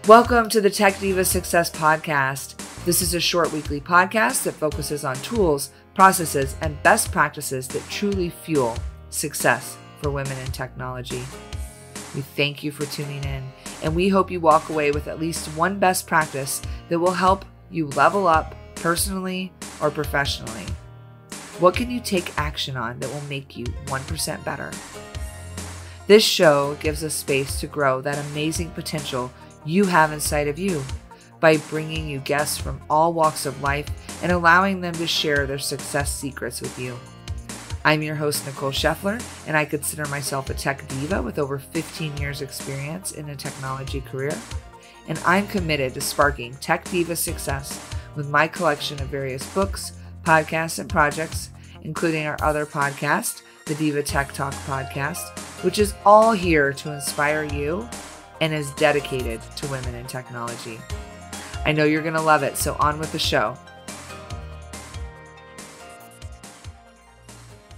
Welcome to the Tech Diva Success podcast. This is a short weekly podcast that focuses on tools, processes, and best practices that truly fuel success for women in technology. We thank you for tuning in, and we hope you walk away with at least one best practice that will help you level up personally or professionally. What can you take action on that will make you 1% better? This show gives us space to grow that amazing potential you have inside of you by bringing you guests from all walks of life and allowing them to share their success secrets with you. I'm your host, Nicole Scheffler, and I consider myself a tech diva with over 15 years experience in a technology career. And I'm committed to sparking tech diva success with my collection of various books, podcasts, and projects, including our other podcast, the Diva Tech Talk podcast, which is all here to inspire you and is dedicated to women in technology. I know you're going to love it, so on with the show.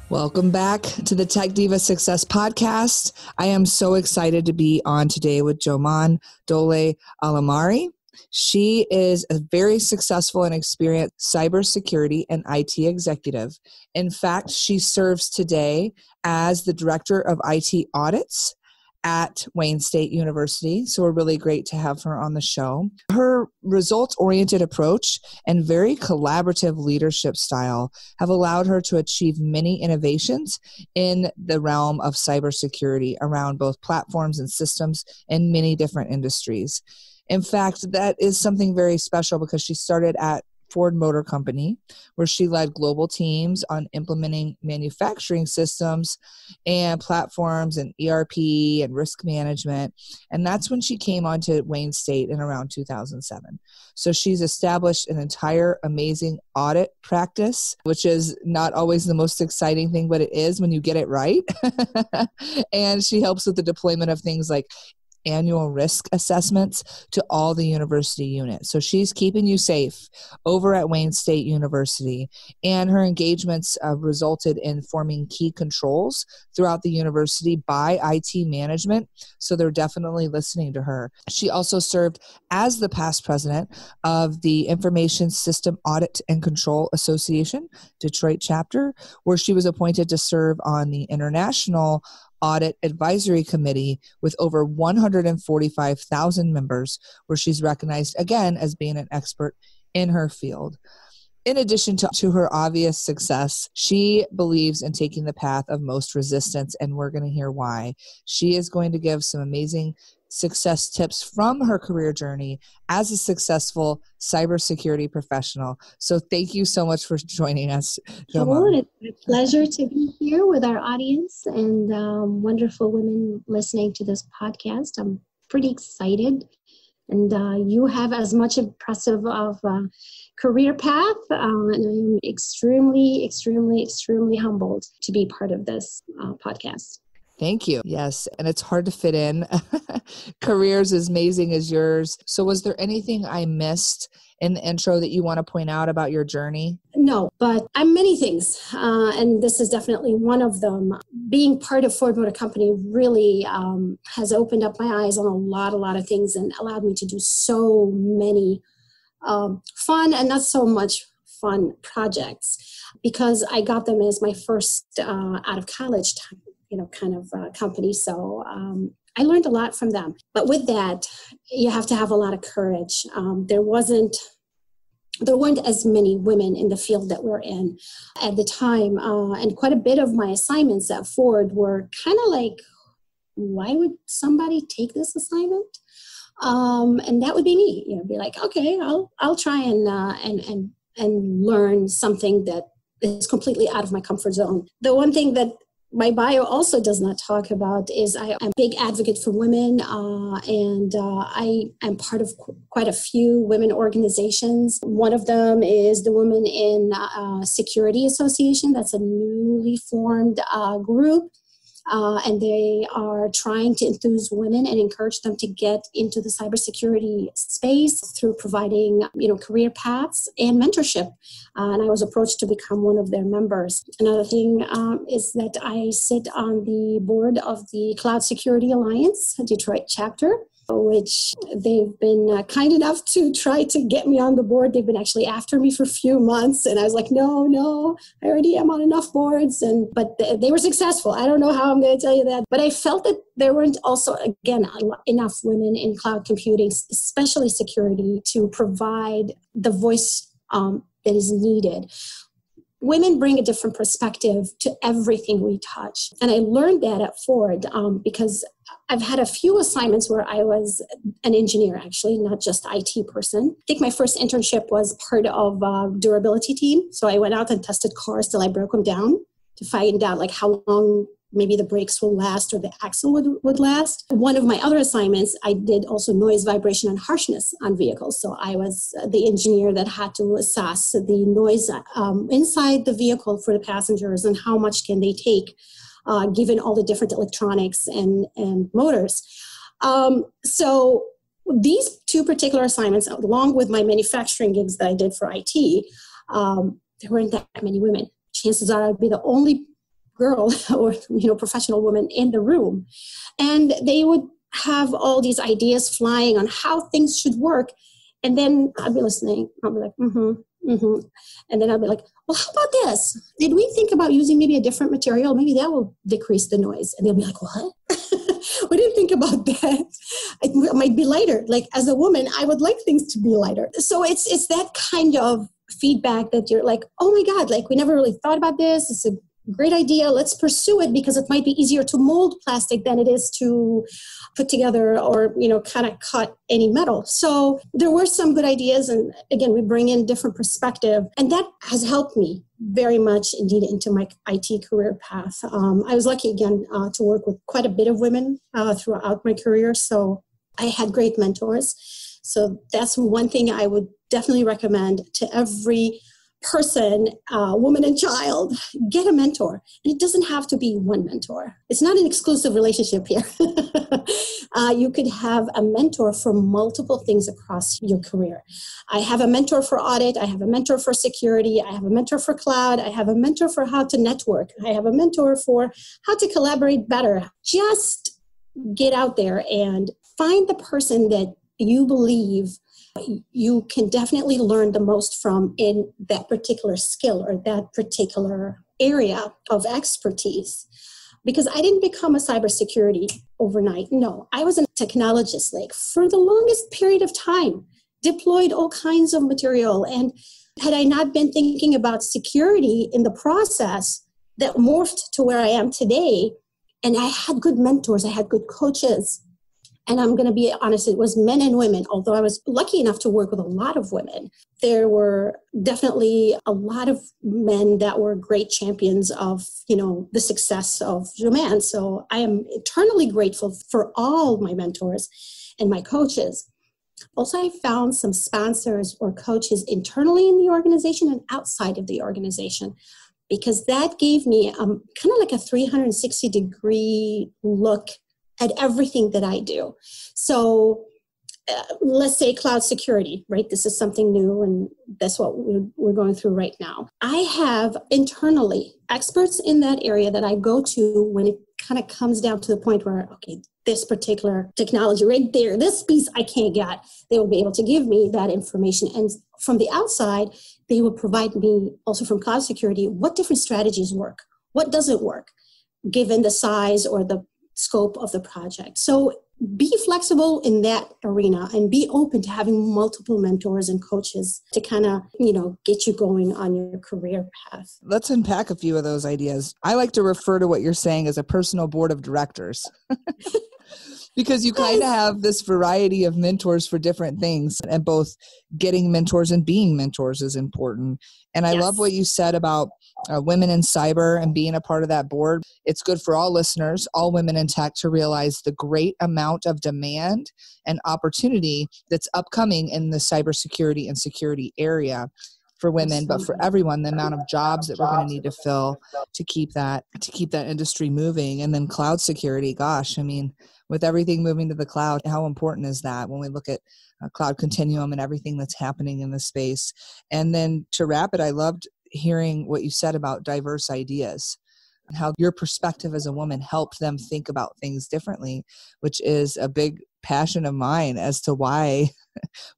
Welcome back to the Tech Diva Success podcast. I am so excited to be on today with Juman Doleh-Alomary. She is a very successful and experienced cybersecurity and IT executive. In fact, she serves today as the Director of IT Audits at Wayne State University. So we're really great to have her on the show. Her results-oriented approach and very collaborative leadership style have allowed her to achieve many innovations in the realm of cybersecurity around both platforms and systems in many different industries. In fact, that is something very special because she started at Ford Motor Company, where she led global teams on implementing manufacturing systems and platforms and ERP and risk management. And that's when she came onto Wayne State in around 2007. So she's established an entire amazing audit practice, which is not always the most exciting thing, but it is when you get it right. And she helps with the deployment of things like annual risk assessments to all the university units. So she's keeping you safe over at Wayne State University, and her engagements resulted in forming key controls throughout the university by IT management. So they're definitely listening to her. She also served as the past president of the Information System Audit and Control Association, Detroit chapter, where she was appointed to serve on the International Audit Advisory Committee with over 145,000 members, where she's recognized again as being an expert in her field. In addition to her obvious success, she believes in taking the path of most resistance, and we're going to hear why. She is going to give some amazing success tips from her career journey as a successful cybersecurity professional. So thank you so much for joining us, Juman. It's a pleasure to be here with our audience and wonderful women listening to this podcast. I'm pretty excited. And you have as much impressive of a career path. And I am extremely, extremely, extremely humbled to be part of this podcast. Thank you. Yes. And it's hard to fit in careers as amazing as yours. So was there anything I missed in the intro that you want to point out about your journey? No, but I'm many things. And this is definitely one of them. Being part of Ford Motor Company really has opened up my eyes on a lot of things and allowed me to do so many fun and not so much fun projects, because I got them as my first out of college time, company. So I learned a lot from them. But with that, you have to have a lot of courage. There weren't as many women in the field that we're in at the time. And quite a bit of my assignments at Ford were kind of like, why would somebody take this assignment? And that would be me. Be like, okay, I'll try and learn something that is completely out of my comfort zone. The one thing that my bio also does not talk about is I am a big advocate for women, and I am part of quite a few women organizations. One of them is the Women in Security Association. That's a newly formed group and they are trying to enthuse women and encourage them to get into the cybersecurity space through providing, career paths and mentorship. And I was approached to become one of their members. Another thing is that I sit on the board of the Cloud Security Alliance, Detroit chapter, which they've been kind enough to try to get me on the board. They've been actually after me for a few months. And I was like, no, I already am on enough boards. But they were successful. I don't know how I'm going to tell you that. But I felt that there weren't also, again, enough women in cloud computing, especially security, to provide the voice that is needed. Women bring a different perspective to everything we touch. And I learned that at Ford because I've had a few assignments where I was an engineer, actually, not just IT person. I think my first internship was part of a durability team. So I went out and tested cars till I broke them down to find out like how long maybe the brakes will last or the axle would last. One of my other assignments, I did also noise, vibration, and harshness on vehicles. So I was the engineer that had to assess the noise inside the vehicle for the passengers and how much can they take given all the different electronics and motors. So these two particular assignments, along with my manufacturing gigs that I did for IT, there weren't that many women. Chances are I'd be the only girl or professional woman in the room. And they would have all these ideas flying on how things should work. And then I'd be listening. I'll be like, And then I'll be like, well, how about this? Did we think about using maybe a different material? Maybe that will decrease the noise. And they'll be like, what? We didn't think about that. It might be lighter. Like as a woman, I would like things to be lighter. So it's that kind of feedback that you're like, oh my God, like we never really thought about this. It's a great idea. Let's pursue it because it might be easier to mold plastic than it is to put together or, kind of cut any metal. So there were some good ideas. And again, we bring in different perspective. And that has helped me very much indeed into my IT career path. I was lucky again to work with quite a bit of women throughout my career. So I had great mentors. So that's one thing I would definitely recommend to every person, woman and child, get a mentor. And it doesn't have to be one mentor. It's not an exclusive relationship here. You could have a mentor for multiple things across your career. I have a mentor for audit. I have a mentor for security. I have a mentor for cloud. I have a mentor for how to network. I have a mentor for how to collaborate better. Just get out there and find the person that you believe you can definitely learn the most from in that particular skill or that particular area of expertise. Because I didn't become a cybersecurity overnight. No, I was a technologist, like for the longest period of time, deployed all kinds of material. And had I not been thinking about security in the process, that morphed to where I am today. And I had good mentors, I had good coaches. And I'm going to be honest, it was men and women, although I was lucky enough to work with a lot of women. There were definitely a lot of men that were great champions of, the success of Juman. So I am eternally grateful for all my mentors and my coaches. Also, I found some sponsors or coaches internally in the organization and outside of the organization, because that gave me kind of like a 360-degree look at everything that I do. So let's say cloud security, right? This is something new and that's what we're going through right now. I have internally experts in that area that I go to when it kind of comes down to the point where, okay, this particular technology right there, this piece I can't get, they will be able to give me that information. And from the outside, they will provide me also from cloud security, what different strategies work, what doesn't work, given the size or the scope of the project. So be flexible in that arena and be open to having multiple mentors and coaches to kind of, get you going on your career path. Let's unpack a few of those ideas. I like to refer to what you're saying as a personal board of directors. Because you kind of have this variety of mentors for different things, and both getting mentors and being mentors is important. And I love what you said about women in cyber and being a part of that board. It's good for all listeners, all women in tech, to realize the great amount of demand and opportunity that's upcoming in the cybersecurity and security area. for women, but for everyone, the amount of jobs that we're going to need to fill to keep that industry moving. And then cloud security, gosh, I mean, with everything moving to the cloud, how important is that when we look at cloud continuum and everything that's happening in the space? And then to wrap it, I loved hearing what you said about diverse ideas and how your perspective as a woman helped them think about things differently, which is a big passion of mine as to why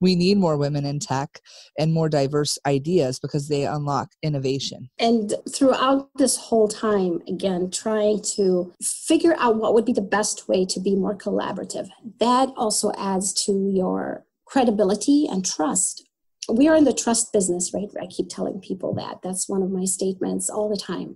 we need more women in tech and more diverse ideas, because they unlock innovation. And throughout this whole time, again, trying to figure out what would be the best way to be more collaborative. That also adds to your credibility and trust. We are in the trust business, right? I keep telling people that. That's one of my statements all the time.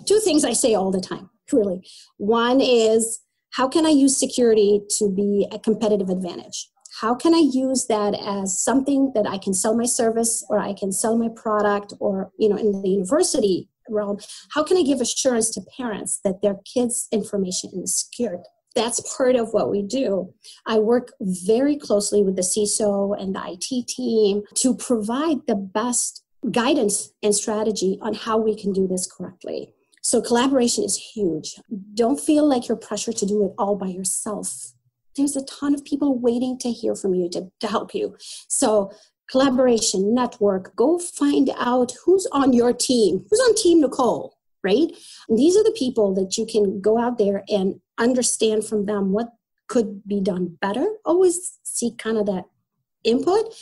Two things I say all the time, really. One is, how can I use security to be a competitive advantage? How can I use that as something that I can sell my service, or I can sell my product, or, in the university realm, how can I give assurance to parents that their kids' information is secured? That's part of what we do. I work very closely with the CISO and the IT team to provide the best guidance and strategy on how we can do this correctly. So collaboration is huge. Don't feel like you're pressured to do it all by yourself. There's a ton of people waiting to hear from you to help you. So collaboration, network, go find out who's on your team. Who's on Team Nicole, right? And these are the people that you can go out there and understand from them what could be done better. Always seek kind of that input.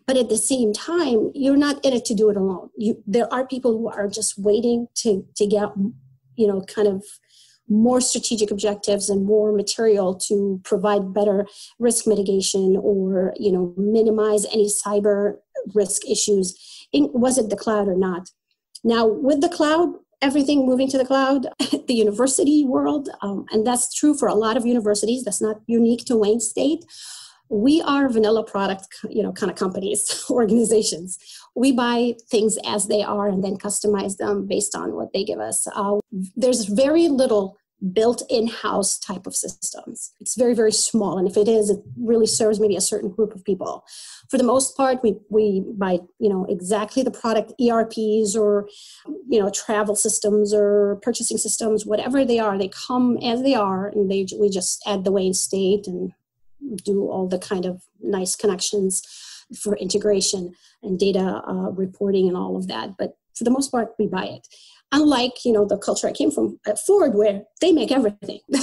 But at the same time, you're not in it to do it alone. There are people who are just waiting to get, kind of more strategic objectives and more material to provide better risk mitigation or, minimize any cyber risk issues. Was it the cloud or not? Now, with the cloud, everything moving to the cloud, the university world, and that's true for a lot of universities. That's not unique to Wayne State. We are vanilla product, kind of companies, organizations. We buy things as they are and then customize them based on what they give us. There's very little built in-house type of systems. It's very, very small. And if it is, it really serves maybe a certain group of people. For the most part, we buy, exactly the product, ERPs or, travel systems or purchasing systems, whatever they are, they come as they are, and we just add the Wayne State and do all the kind of nice connections for integration and data reporting and all of that. But for the most part, we buy it. Unlike, the culture I came from at Ford, where they make everything at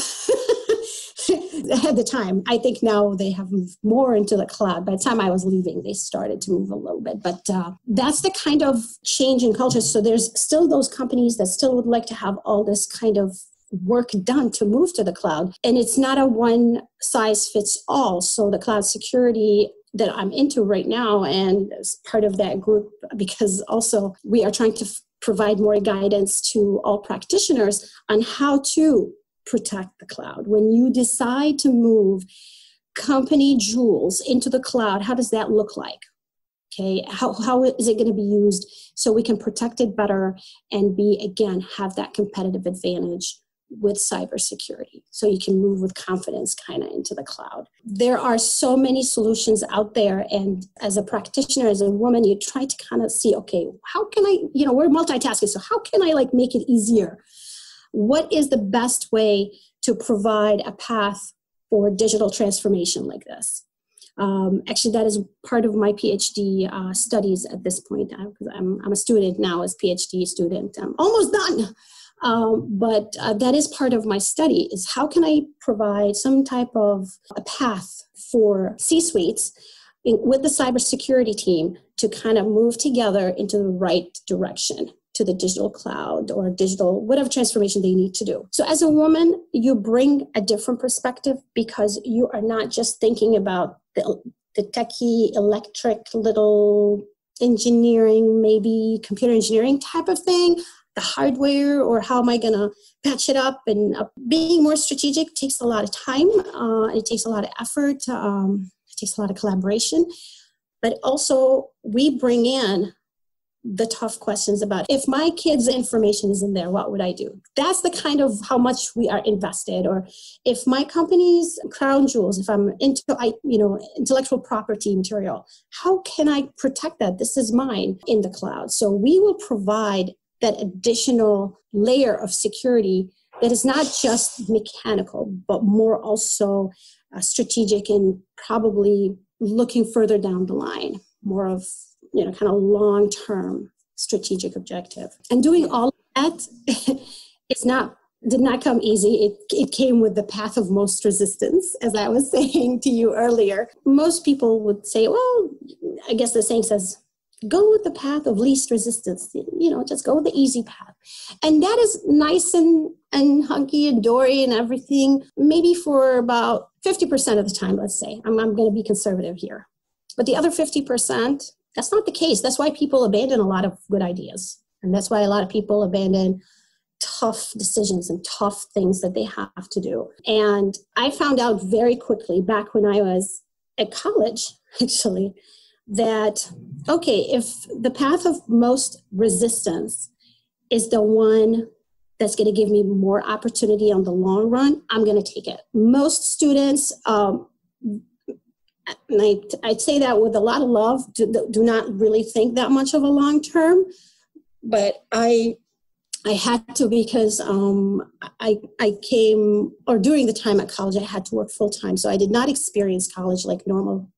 the time. I think now they have moved more into the cloud. By the time I was leaving, they started to move a little bit. But that's the kind of change in culture. So there's still those companies that still would like to have all this kind of work done to move to the cloud. And it's not a one size fits all. So the cloud security that I'm into right now, and as part of that group, because also we are trying to provide more guidance to all practitioners on how to protect the cloud. When you decide to move company jewels into the cloud, how does that look like? Okay, how is it going to be used so we can protect it better and have that competitive advantage with cybersecurity, so you can move with confidence kind of into the cloud. There are so many solutions out there, and as a practitioner, as a woman, you try to kind of see, okay, how can I, we're multitasking, so how can I make it easier? What is the best way to provide a path for digital transformation like this? Actually, that is part of my PhD studies at this point, because I'm a student now, as PhD student. I'm almost done. But that is part of my study, is how can I provide some type of a path for C-suites with the cybersecurity team to kind of move together into the right direction to the digital cloud or digital, whatever transformation they need to do. So as a woman, you bring a different perspective, because you are not just thinking about the techie, electric, little engineering, maybe computer engineering type of thing, the hardware, or how am I going to patch it up? And being more strategic takes a lot of time. It takes a lot of effort. It takes a lot of collaboration. But also, we bring in the tough questions about if my kids' information is in there, what would I do? That's the kind of how much we are invested. Or if my company's crown jewels, if I'm into, intellectual property material, how can I protect that? This is mine in the cloud. So we will provide that additional layer of security that is not just mechanical, but more also strategic and probably looking further down the line, more of kind of long-term strategic objective. And doing all of that did not come easy. It came with the path of most resistance, as I was saying to you earlier. Most people would say, well, I guess the saying says, go with the path of least resistance, just go with the easy path. And that is nice and hunky and dory and everything, maybe for about 50% of the time, let's say. I'm going to be conservative here. But the other 50%, that's not the case. That's why people abandon a lot of good ideas. And that's why a lot of people abandon tough decisions and tough things that they have to do. And I found out very quickly back when I was at college, actually, that, okay, if the path of most resistance is the one that's going to give me more opportunity on the long run, I'm going to take it. Most students, and I'd say that with a lot of love, do not really think that much of a long term, but I had to because I came, or during the time at college, I had to work full time. So I did not experience college like normal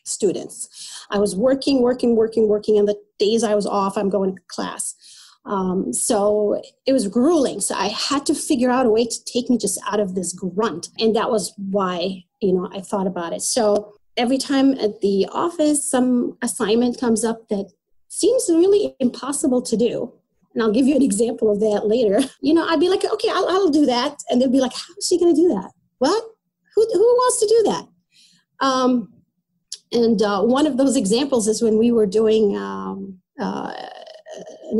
students. I was working, and the days I was off, I'm going to class. So it was grueling. So I had to figure out a way to take me just out of this grunt. And that was why, I thought about it. So every time at the office, some assignment comes up that seems really impossible to do. And I'll give you an example of that later. I'd be like, okay, I'll do that. And they'd be like, how is she going to do that? What? Who wants to do that? And one of those examples is when we were doing an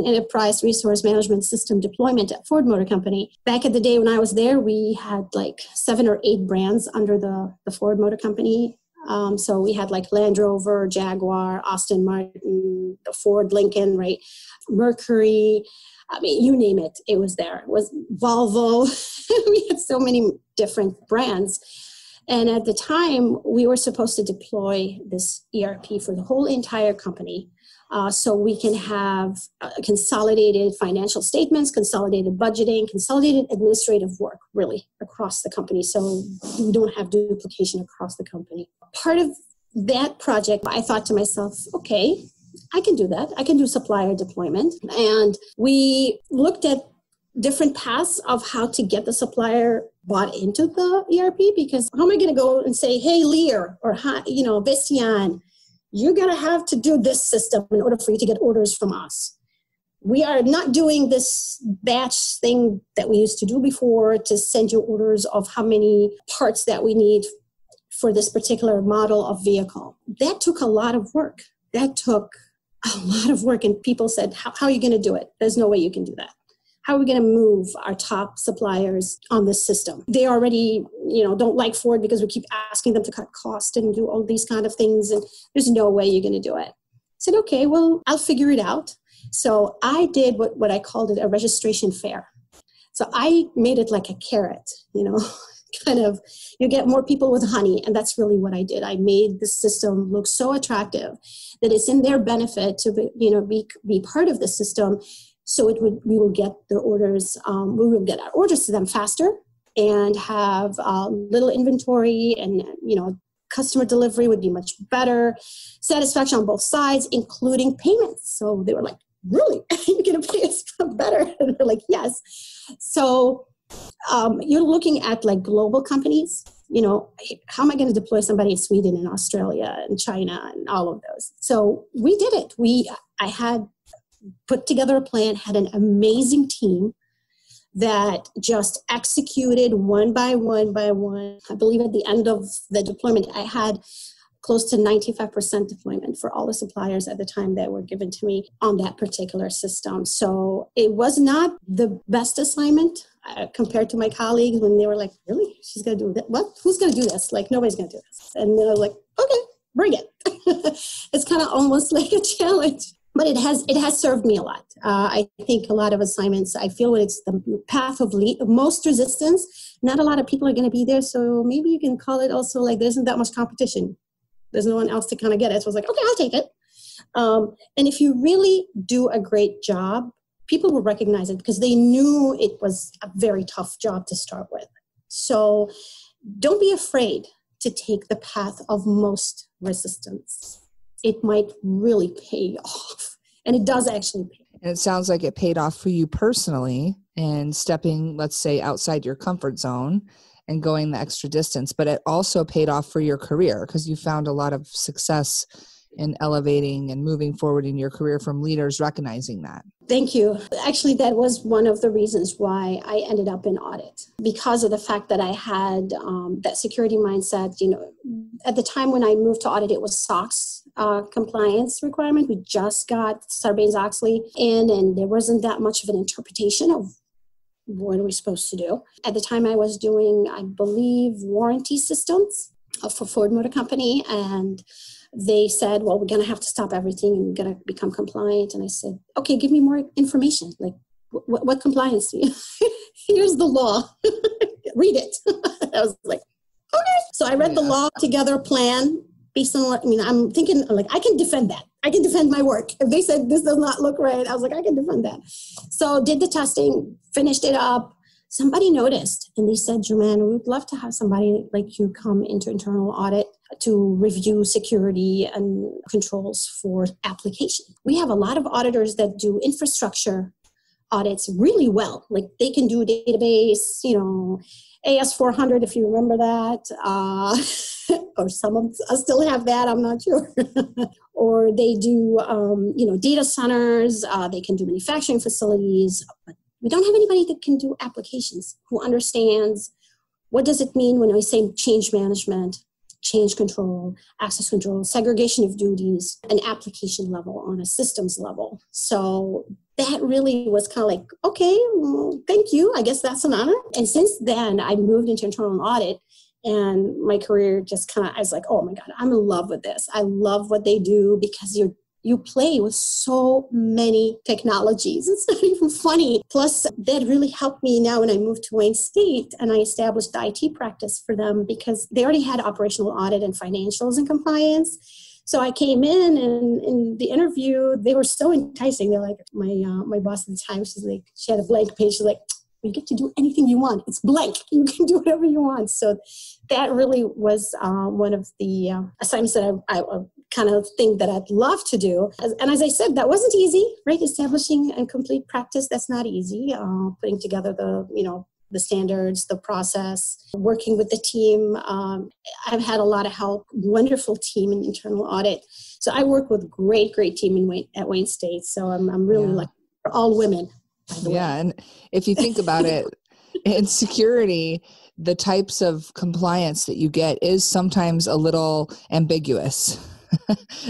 enterprise resource management system deployment at Ford Motor Company. Back in the day when I was there, we had like 7 or 8 brands under the Ford Motor Company. So we had like Land Rover, Jaguar, Aston Martin, the Ford Lincoln, right? Mercury. I mean, you name it, it was there. It was Volvo. We had so many different brands. And at the time, we were supposed to deploy this ERP for the whole entire company. So we can have consolidated financial statements, consolidated budgeting, consolidated administrative work, really, across the company. So we don't have duplication across the company. Part of that project, I thought to myself, okay, I can do that. I can do supplier deployment. And we looked at different paths of how to get the supplier bought into the ERP, because how am I going to go and say, hey, Lear, or, Visteon, you're going to have to do this system in order for you to get orders from us. We are not doing this batch thing that we used to do before to send you orders of how many parts that we need for this particular model of vehicle. That took a lot of work. And people said, how are you going to do it? There's no way you can do that. How are we going to move our top suppliers on this system? They already, don't like Ford because we keep asking them to cut cost and do all these kind of things. And there's no way you're going to do it. I said, okay, well, I'll figure it out. So I did what I called it a registration fair. So I made it like a carrot, kind of, you get more people with honey. And that's really what I did. I made the system look so attractive that it's in their benefit to be part of the system. So we will get their orders, we will get our orders to them faster and have little inventory, and, customer delivery would be much better. Satisfaction on both sides, including payments. So they were like, really? You're going to pay us better? And they're like, yes. So you're looking at like global companies, how am I going to deploy somebody in Sweden and Australia and China and all of those? So we did it. I had put together a plan, had an amazing team that just executed one by one. I believe at the end of the deployment, I had close to 95% deployment for all the suppliers at the time that were given to me on that particular system. So it was not the best assignment compared to my colleagues when they were like, really? She's going to do that? What? Who's going to do this? Like, nobody's going to do this. And they're like, okay, bring it. It's kind of almost like a challenge. But it has served me a lot. I think a lot of assignments, I feel it's the path of most resistance. Not a lot of people are going to be there. So maybe you can call it also like there isn't that much competition. There's no one else to kind of get it. So I was like, okay, I'll take it. And if you really do a great job, people will recognize it because they knew it was a very tough job to start with. So don't be afraid to take the path of most resistance. It might really pay off. And it does actually pay. And it sounds like it paid off for you personally and stepping, let's say, outside your comfort zone and going the extra distance. But it also paid off for your career because you found a lot of success in elevating and moving forward in your career from leaders recognizing that. Thank you. Actually, that was one of the reasons why I ended up in audit, because of the fact that I had that security mindset. At the time when I moved to audit, it was SOX compliance requirement. We just got Sarbanes-Oxley in, and there wasn't that much of an interpretation of what are we supposed to do. At the time I was doing, I believe, warranty systems for Ford Motor Company, and they said, well, we're going to have to stop everything and we're going to become compliant. And I said, okay, give me more information. Like, what compliance? Here's the law. Read it. I was like, okay. So I read the law together plan based on what, I'm thinking, like, I can defend that. I can defend my work. If they said this does not look right, I was like, I can defend that. So did the testing, finished it up. Somebody noticed and they said, Juman, we would love to have somebody like you come into internal audit to review security and controls for application. We have a lot of auditors that do infrastructure audits really well. Like they can do database, AS400, if you remember that, or some of us still have that, I'm not sure. Or they do, data centers, they can do manufacturing facilities, but we don't have anybody that can do applications, who understands what does it mean when I say change management, change control, access control, segregation of duties, an application level on a systems level. So that really was kind of like, okay, well, thank you. I guess that's an honor. And since then, I moved into internal audit, and my career just I was like, oh my God, I'm in love with this. I love what they do because you play with so many technologies. It's not even funny. Plus, that really helped me now when I moved to Wayne State and I established the IT practice for them because they already had operational audit and financials and compliance. So I came in, and in the interview, they were so enticing. They're like, my boss at the time, she had a blank page. She's like, you get to do anything you want. It's blank. You can do whatever you want. So that really was one of the assignments that I kind of think that I'd love to do. And as I said, that wasn't easy, right? Establishing a complete practice, that's not easy. Putting together the standards, the process, working with the team. I've had a lot of help, wonderful team in internal audit. So I work with great team at Wayne State. So I'm really lucky. For all women. Yeah, and if you think about it, in security, the types of compliance that you get is sometimes a little ambiguous.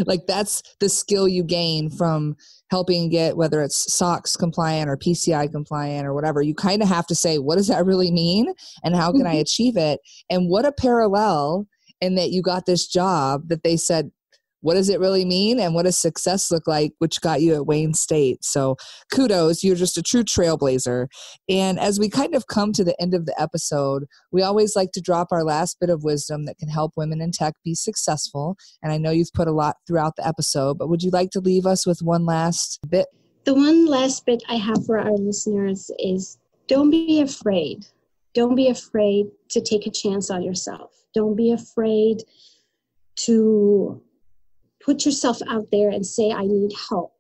Like that's the skill you gain from helping get, whether it's SOX compliant or PCI compliant or whatever, you kind of have to say, what does that really mean? And how can I achieve it? And what a parallel in that you got this job that they said, what does it really mean? And what does success look like, which got you at Wayne State? So kudos, you're just a true trailblazer. And as we kind of come to the end of the episode, we always like to drop our last bit of wisdom that can help women in tech be successful. And I know you've put a lot throughout the episode, but would you like to leave us with one last bit? The one last bit I have for our listeners is don't be afraid. Don't be afraid to take a chance on yourself. Don't be afraid to put yourself out there and say, I need help.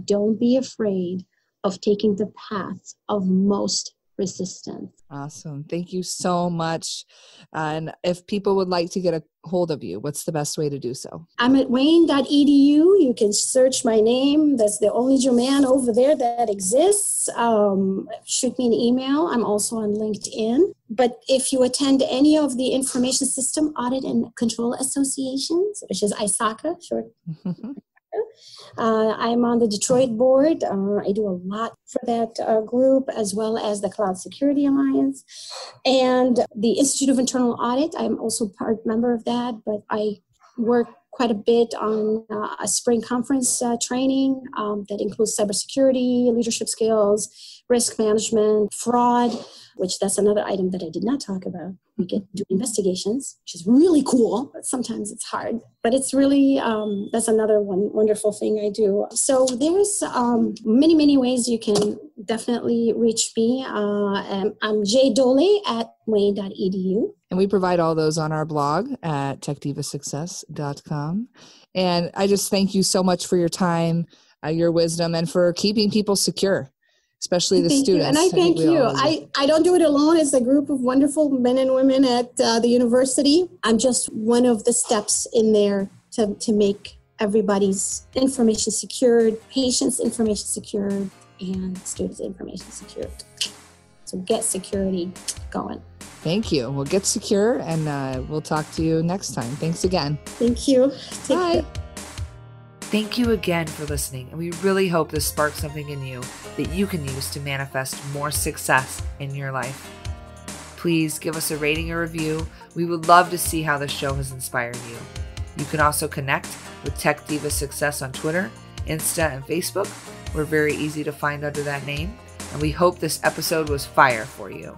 Don't be afraid of taking the path of most resistance. Awesome. Thank you so much. And if people would like to get a hold of you, what's the best way to do so? I'm at wayne.edu. You can search my name. That's the only Juman over there that exists. Shoot me an email. I'm also on LinkedIn. But if you attend any of the Information System Audit and Control Associations, which is ISACA, short. I'm on the Detroit board. I do a lot for that group, as well as the Cloud Security Alliance and the Institute of Internal Audit. I'm also part member of that, but I work quite a bit on a spring conference training that includes cybersecurity, leadership skills, risk management, fraud, which that's another item that I did not talk about. We get to do investigations, which is really cool, but sometimes it's hard. But it's really, that's another wonderful thing I do. So there's many, many ways you can definitely reach me. I'm jdoleh@wayne.edu. And we provide all those on our blog at techdivasuccess.com. And I just thank you so much for your time, your wisdom, and for keeping people secure, especially the students. And I thank you. I don't do it alone. It's a group of wonderful men and women at the university. I'm just one of the steps in there to make everybody's information secured, patients' information secured, and students' information secured. So get security going. Thank you. We'll get secure, and we'll talk to you next time. Thanks again. Thank you. Bye. Thank you again for listening, and we really hope this sparks something in you that you can use to manifest more success in your life. Please give us a rating or review. We would love to see how the show has inspired you. You can also connect with Tech Diva Success on Twitter, Insta, and Facebook. We're very easy to find under that name, and we hope this episode was fire for you.